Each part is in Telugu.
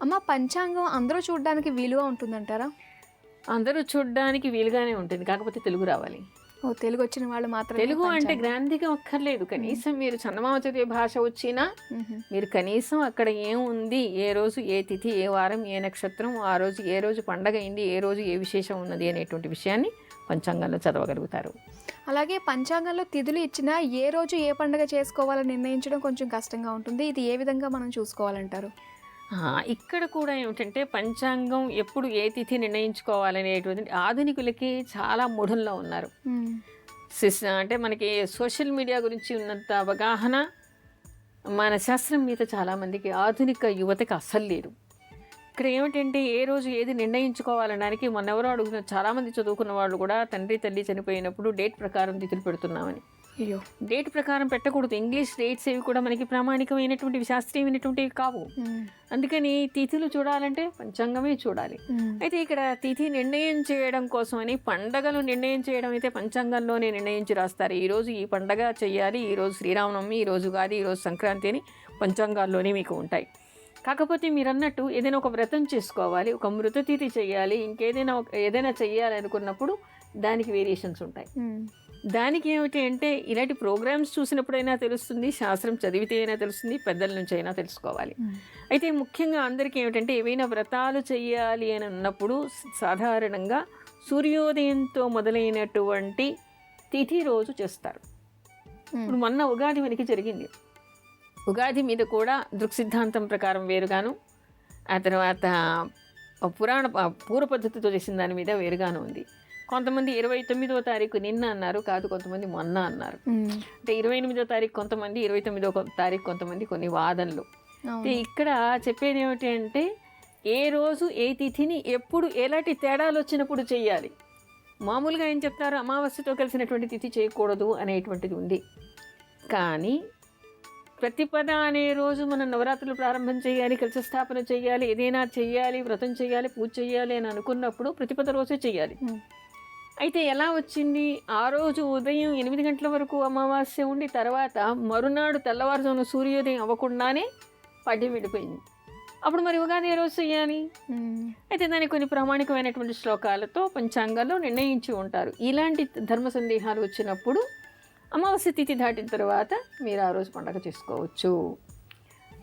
అమ్మ పంచాంగం అందరూ చూడడానికి వీలుగా ఉంటుందంటారా? అందరూ చూడడానికి వీలుగానే ఉంటుంది, కాకపోతే తెలుగు రావాలి. ఓ తెలుగు వచ్చిన వాళ్ళు మాత్రమే తెలుగు అంటే పంచాంగం. గ్రాంథికం అక్కర్లేదు, కనీసం మీరు చందమామ చదివే భాష వచ్చినా మ్మ్. మీరు కనీసం అక్కడ ఏముంది, ఏ రోజు ఏ తిథి, ఏ వారం, ఏ నక్షత్రం, ఆ రోజు ఏ రోజు పండగ అయింది, ఏ రోజు ఏ విశేషం ఉన్నది అనేటువంటి విషయాన్ని పంచాంగంలో చదవగలుగుతారు. అలాగే పంచాంగంలో తిథులు ఇచ్చినా ఏ రోజు ఏ పండుగ చేసుకోవాలని నిర్ణయించడం కొంచెం కష్టంగా ఉంటుంది. ఇది ఏ విధంగా మనం చూసుకోవాలంటారు? ఇక్కడ కూడా ఏమిటంటే పంచాంగం ఎప్పుడు ఏ తిథి నిర్ణయించుకోవాలనేటువంటి ఆధునికులకి చాలా మూఢంలో ఉన్నారు. మ్మ్. అంటే మనకి సోషల్ మీడియా గురించి ఉన్నంత అవగాహన మన శాస్త్రం మీద చాలామందికి, ఆధునిక యువతకి అస్సలు లేదు. ఇక్కడ ఏమిటంటే ఏ రోజు ఏది నిర్ణయించుకోవాలనడానికి మొన్నెవరో అడుగుతున్న చాలామంది చదువుకున్న వాళ్ళు కూడా తండ్రి తల్లి చనిపోయినప్పుడు డేట్ ప్రకారం తిథులు పెడుతున్నామని. అయ్యో. డేట్ ప్రకారం పెట్టకూడదు. ఇంగ్లీష్ డేట్స్ ఏవి కూడా మనకి ప్రామాణికమైనటువంటివి, శాస్త్రీయమైనటువంటివి కావు. మ్మ్. అందుకని తిథులు చూడాలంటే పంచాంగమే చూడాలి. మ్మ్. అయితే ఇక్కడ తిథి నిర్ణయం చేయడం కోసమని పండగలు నిర్ణయం చేయడం అయితే పంచాంగంలోనే నిర్ణయించి రాస్తారు. ఈరోజు ఈ పండగ చెయ్యాలి, ఈరోజు శ్రీరామనవమి, ఈరోజు ఉగాది, ఈరోజు సంక్రాంతి అని పంచాంగాల్లోనే మీకు ఉంటాయి. కాకపోతే మీరు అన్నట్టు ఏదైనా ఒక వ్రతం చేసుకోవాలి, ఒక మృతతిథి చేయాలి, ఏదైనా చెయ్యాలి అనుకున్నప్పుడు దానికి వేరియేషన్స్ ఉంటాయి. మ్మ్. దానికి ఏమిటి అంటే ఇలాంటి ప్రోగ్రామ్స్ చూసినప్పుడైనా తెలుస్తుంది, శాస్త్రం చదివితే అయినా తెలుస్తుంది, పెద్దల నుంచి అయినా తెలుసుకోవాలి. అయితే ముఖ్యంగా అందరికీ ఏమిటంటే ఏవైనా వ్రతాలు చెయ్యాలి అని ఉన్నప్పుడు సాధారణంగా సూర్యోదయంతో మొదలైనటువంటి తిథి రోజు చేస్తారు. ఇప్పుడు మొన్న ఉగాది మనకి జరిగింది. ఉగాది మీద కూడా దృక్సిద్ధాంతం ప్రకారం వేరుగాను, ఆ తర్వాత పూర్వ పద్ధతితో చేసిన దాని మీద వేరుగాను ఉంది. కొంతమంది 29వ తారీఖు నిన్న అన్నారు, కాదు కొంతమంది మొన్న అన్నారు. అంటే 28వ తారీఖు కొంతమంది, 29వ తారీఖు కొంతమంది, కొన్ని వాదనలు. అంటే ఇక్కడ చెప్పేది ఏమిటి అంటే ఏ రోజు ఏ తిథిని ఎప్పుడు ఎలాంటి తేడాలు వచ్చినప్పుడు చేయాలి. మామూలుగా ఏం చెప్తారు, అమావాస్యతో కలిసినటువంటి తిథి చేయకూడదు అనేటువంటిది ఉంది. కానీ ప్రతిపద అనే రోజు మనం నవరాత్రులు ప్రారంభం చేయాలి, కలశ స్థాపన చేయాలి, ఏదైనా చెయ్యాలి, వ్రతం చేయాలి, పూజ చేయాలి అని అనుకున్నప్పుడు ప్రతిపద రోజే చేయాలి. అయితే ఎలా వచ్చింది, ఆ రోజు ఉదయం 8 గంటల వరకు అమావాస్య ఉండి తర్వాత మరునాడు తెల్లవారుజామున సూర్యోదయం అవ్వకుండానే పడ్డం విడిపోయింది. అప్పుడు మరి ఉగాది ఏ రోజు చేయాలి? అయితే దానికి కొన్ని ప్రామాణికమైనటువంటి శ్లోకాలతో పంచాంగాల్లో నిర్ణయించి ఉంటారు. ఇలాంటి ధర్మ సందేహాలు వచ్చినప్పుడు అమావాస్య తిథి దాటిన తర్వాత మీరు ఆ రోజు పండగ చేసుకోవచ్చు.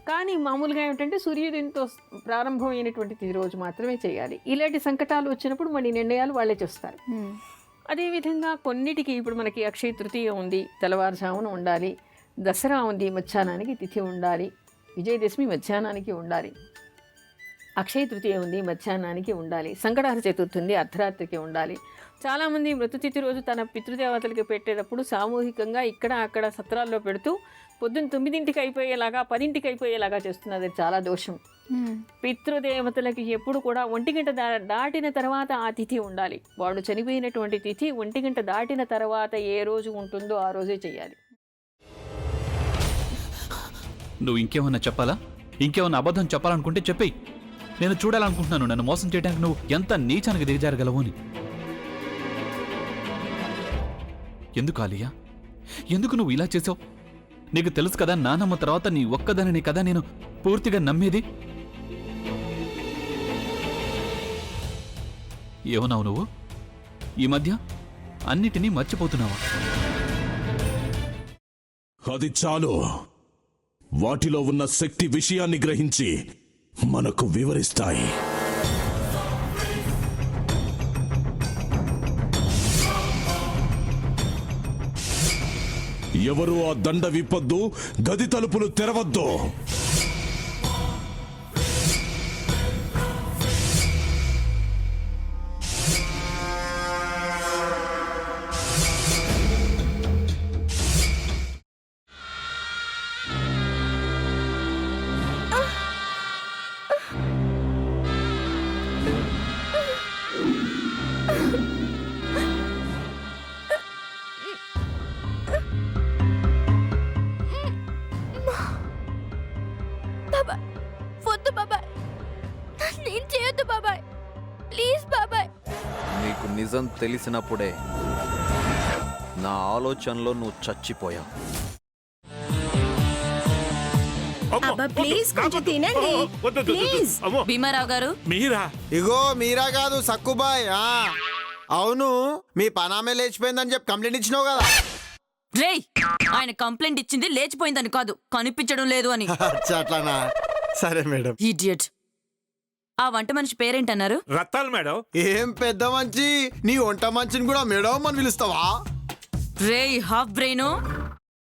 కానీ మామూలుగా ఏమిటంటే సూర్యోదయంతో ప్రారంభమైనటువంటి తిథి రోజు మాత్రమే చేయాలి. ఇలాంటి సంకటాలు వచ్చినప్పుడు మళ్ళీ నిర్ణయాలు వాళ్ళే చేస్తారు. అదేవిధంగా కొన్నిటికి ఇప్పుడు మనకి అక్షయ తృతీయ ఉంది, తెల్లవారుజామున ఉండాలి. దసరా ఉంది, మధ్యాహ్నానికి తిథి ఉండాలి. విజయదశమి మధ్యాహ్నానికి ఉండాలి. అక్షయ తృతీయ ఉంది, మధ్యాహ్నానికి ఉండాలి. సంకటహర చతుర్థి ఉంది, అర్ధరాత్రికి ఉండాలి. చాలామంది మృతతిథి రోజు తన పితృదేవతలకి పెట్టేటప్పుడు సామూహికంగా ఇక్కడ అక్కడ సత్రాల్లో పెడుతూ పొద్దున్న 9ంటికి అయిపోయేలాగా 10ంటికి అయిపోయేలాగా చేస్తున్నది. చాలా దోషం. పితృదేవతలకి ఎప్పుడు కూడా 1 గంట దాటిన తర్వాత ఆ తిథి ఉండాలి. వాడు చనిపోయినటువంటి తిథి 1 గంట దాటిన తర్వాత ఏ రోజు ఉంటుందో ఆ రోజే చేయాలి. నువ్వు ఇంకేమన్నా చెప్పాలా? ఇంకేమన్నా అబద్ధం చెప్పాలనుకుంటే చెప్పేయి. నేను చూడాలనుకుంటున్నాను నన్ను మోసం చేయడానికి నువ్వు ఎంత నీచానికి దిగజారగలవు అని. ఎందుకు ఆలియా, ఎందుకు నువ్వు ఇలా చేసావు? నీకు తెలుసు కదా నానమ్మ తర్వాత నీ ఒక్కదానిని కదా నేను పూర్తిగా నమ్మేది. ఏమన్నావు నువ్వు? ఈ మధ్య అన్నిటినీ మర్చిపోతున్నావా? అది చాలు. వాటిలో ఉన్న శక్తి విషయాన్ని గ్రహించి మనకు వివరిస్తాయి. ఎవరు ఆ దండ విప్పొద్దు, గది తలుపులు తెరవద్దు. వద్దు బాబాయ్, నేను చేయొద్దు బాబాయ్, ప్లీజ్ బాబాయ్. నీకు నిజం తెలిసినప్పుడే నా ఆలోచనలో నువ్వు చచ్చిపోయావు. అబ్బా ప్లీజ్ కొంచెం తినండి ప్లీజ్. భీమారావు గారు మీరా? ఇగో మీరా కాదు సక్కుబాయ్. అవును, మీ పనామే లేచిపోయిందని చెప్పి కంప్లైంట్ ఇచ్చినావు కదా. రేయ్, ఆయన కంప్లైంట్ ఇచ్చింది లేచిపోయిందని కాదు, కనిపించడం లేదు అని. అట్లానా? సరే మేడం. ఇడియట్. ఆ వంట మనిషి పేరేంటన్నారు? రత్తాలు మేడం. ఏం పెద్ద మంచి, నీ వంట మంచిని కూడా మేడం అని పిలుస్తావా? రేయ్ హాఫ్ బ్రెయిన్,